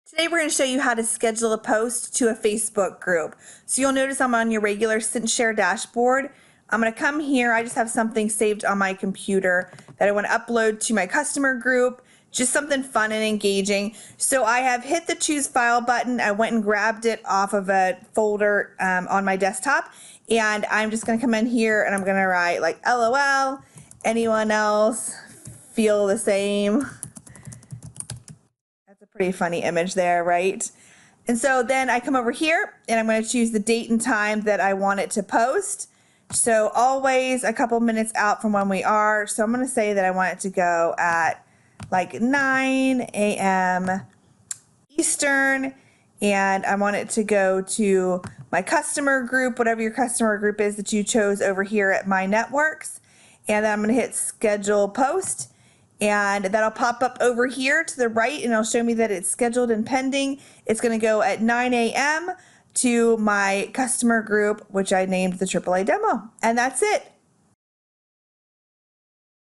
Today we're going to show you how to schedule a post to a Facebook group. So you'll notice I'm on your regular CinchShare dashboard. I'm going to come here. I just have something saved on my computer that I want to upload to my customer group, just something fun and engaging. So I have hit the choose file button. I went and grabbed it off of a folder on my desktop, and I'm just going to come in here and I'm going to write like LOL, anyone else feel the same? That's a pretty funny image there, right? And so then I come over here and I'm going to choose the date and time that I want it to post. So always a couple minutes out from when we are. So I'm going to say that I want it to go at like 9 a.m. Eastern, and I want it to go to my customer group, whatever your customer group is that you chose over here at My Networks. And then I'm going to hit schedule post. And that'll pop up over here to the right, and it'll show me that it's scheduled and pending. It's going to go at 9 a.m. to my customer group, which I named the AAA demo. And that's it.